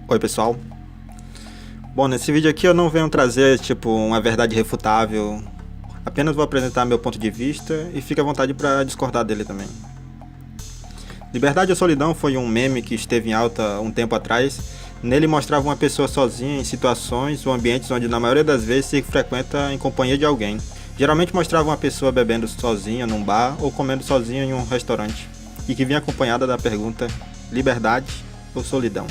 Oi pessoal, bom, nesse vídeo aqui eu não venho trazer uma verdade irrefutável, apenas vou apresentar meu ponto de vista e fique à vontade para discordar dele também. Liberdade ou Solidão foi um meme que esteve em alta um tempo atrás. Nele mostrava uma pessoa sozinha em situações ou ambientes onde na maioria das vezes se frequenta em companhia de alguém. Geralmente mostrava uma pessoa bebendo sozinha num bar ou comendo sozinha em um restaurante, e que vinha acompanhada da pergunta: liberdade ou solidão?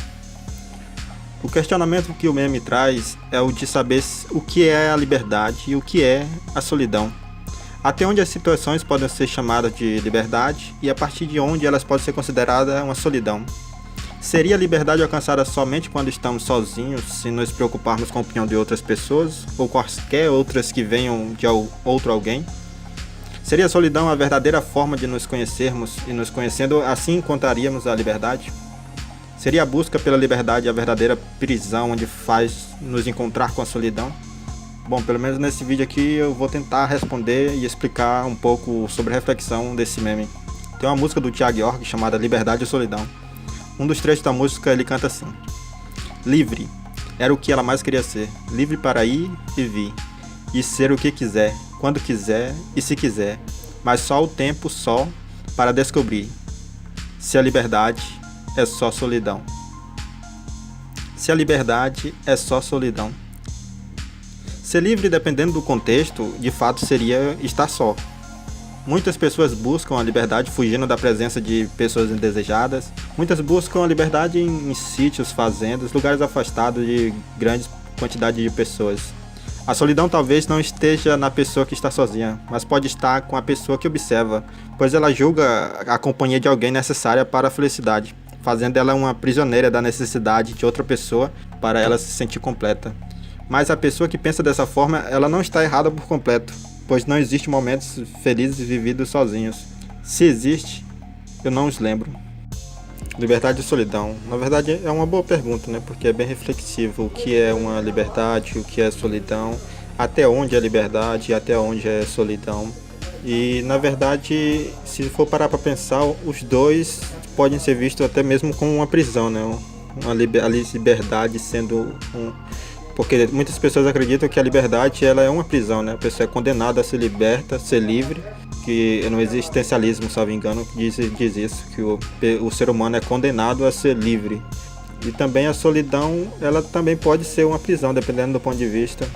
O questionamento que o meme traz é o de saber o que é a liberdade e o que é a solidão. Até onde as situações podem ser chamadas de liberdade e a partir de onde elas podem ser consideradas uma solidão. Seria a liberdade alcançada somente quando estamos sozinhos, se nos preocuparmos com a opinião de outras pessoas ou quaisquer outras que venham de outro alguém? Seria a solidão a verdadeira forma de nos conhecermos e nos conhecendo assim encontraríamos a liberdade? Seria a busca pela liberdade a verdadeira prisão onde faz nos encontrar com a solidão? Bom, pelo menos nesse vídeo aqui eu vou tentar responder e explicar um pouco sobre a reflexão desse meme. Tem uma música do Thiago York chamada Liberdade ou Solidão. Um dos trechos da música ele canta assim: livre, era o que ela mais queria ser, livre para ir e vir, e ser o que quiser, quando quiser e se quiser, mas só o tempo só para descobrir se a liberdade é só solidão. Se a liberdade é só solidão. Ser livre, dependendo do contexto, de fato seria estar só. Muitas pessoas buscam a liberdade fugindo da presença de pessoas indesejadas. Muitas buscam a liberdade em sítios, fazendas, lugares afastados de grandes quantidades de pessoas. A solidão talvez não esteja na pessoa que está sozinha, mas pode estar com a pessoa que observa, pois ela julga a companhia de alguém necessária para a felicidade, fazendo ela uma prisioneira da necessidade de outra pessoa para ela se sentir completa. Mas a pessoa que pensa dessa forma, ela não está errada por completo, pois não existe momentos felizes vividos sozinhos. Se existe, eu não os lembro. Liberdade ou solidão? Na verdade é uma boa pergunta, né? Porque é bem reflexivo. O que é uma liberdade, o que é solidão, até onde é liberdade e até onde é solidão. E na verdade, se for parar para pensar, os dois podem ser vistos até mesmo como uma prisão, né? A liberdade sendo porque muitas pessoas acreditam que a liberdade ela é uma prisão, né? A pessoa é condenada a ser liberta, ser livre, que no existencialismo, salvo engano, diz isso, que o ser humano é condenado a ser livre. E também a solidão, ela também pode ser uma prisão, dependendo do ponto de vista.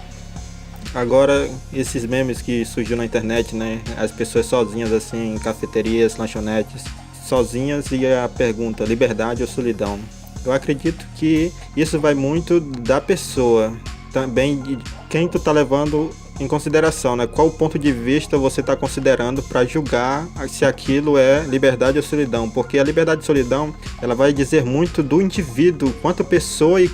Agora, esses memes que surgiu na internet, né? As pessoas sozinhas assim em cafeterias, lanchonetes, sozinhas, e a pergunta: liberdade ou solidão? Eu acredito que isso vai muito da pessoa, também de quem tu tá levando em consideração, né? Qual o ponto de vista você está considerando para julgar se aquilo é liberdade ou solidão? Porque a liberdade e solidão, ela vai dizer muito do indivíduo, quanto pessoa e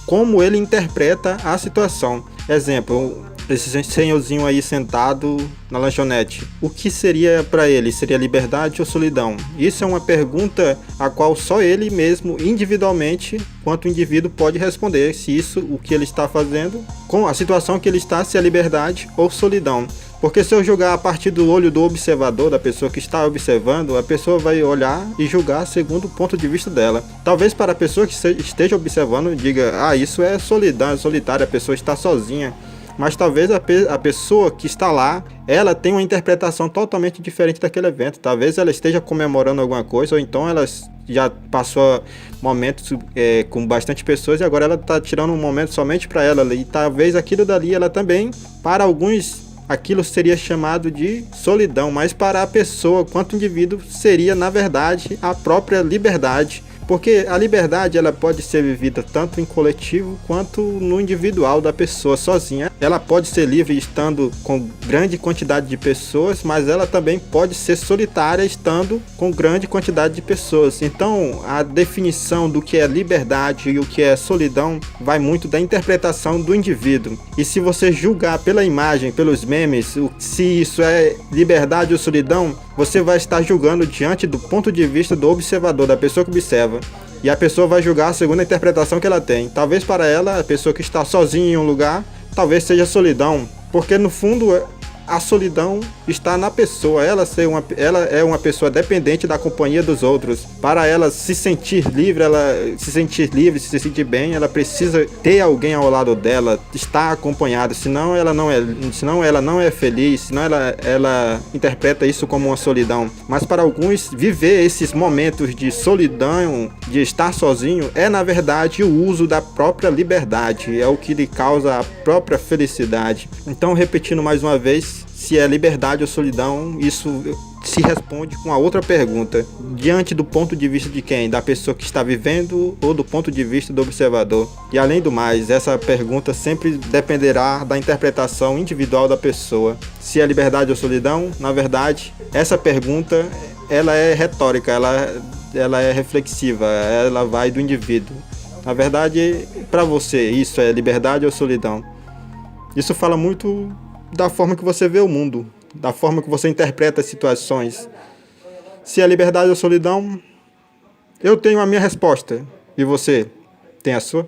como ele interpreta a situação. Exemplo, esse senhorzinho aí sentado na lanchonete, o que seria para ele? Seria liberdade ou solidão? Isso é uma pergunta a qual só ele mesmo, individualmente, quanto indivíduo, pode responder se isso, o que ele está fazendo, com a situação que ele está, se é liberdade ou solidão. Porque se eu julgar a partir do olho do observador, da pessoa que está observando, a pessoa vai olhar e julgar segundo o ponto de vista dela. Talvez para a pessoa que esteja observando diga: isso é solidão, é solitária, a pessoa está sozinha. Mas talvez a pessoa que está lá, ela tenha uma interpretação totalmente diferente daquele evento. Talvez ela esteja comemorando alguma coisa, ou então ela já passou momentos com bastante pessoas e agora ela está tirando um momento somente para ela. E talvez aquilo dali, ela também, para alguns, aquilo seria chamado de solidão. Mas para a pessoa, quanto indivíduo, seria, na verdade, a própria liberdade. Porque a liberdade ela pode ser vivida tanto em coletivo quanto no individual da pessoa sozinha. Ela pode ser livre estando com grande quantidade de pessoas, mas ela também pode ser solitária estando com grande quantidade de pessoas. Então, a definição do que é liberdade e o que é solidão vai muito da interpretação do indivíduo. E se você julgar pela imagem, pelos memes, se isso é liberdade ou solidão, você vai estar julgando diante do ponto de vista do observador, da pessoa que observa. E a pessoa vai julgar segundo a interpretação que ela tem. Talvez para ela, a pessoa que está sozinha em um lugar, talvez seja solidão. Porque no fundo, a solidão está na pessoa. Ela é uma pessoa dependente da companhia dos outros. Para ela se sentir livre, se sentir bem, ela precisa ter alguém ao lado dela, estar acompanhada. Senão ela não é feliz, senão ela interpreta isso como uma solidão. Mas para alguns, viver esses momentos de solidão, de estar sozinho, é na verdade o uso da própria liberdade, é o que lhe causa a própria felicidade. Então, repetindo mais uma vez, se é liberdade ou solidão, isso se responde com a outra pergunta: diante do ponto de vista de quem? Da pessoa que está vivendo ou do ponto de vista do observador? E além do mais, essa pergunta sempre dependerá da interpretação individual da pessoa. Se é liberdade ou solidão, na verdade, essa pergunta ela é retórica, ela é reflexiva, ela vai do indivíduo. Na verdade, para você, isso é liberdade ou solidão? Isso fala muito da forma que você vê o mundo, da forma que você interpreta as situações. Se é liberdade ou solidão, eu tenho a minha resposta. E você tem a sua?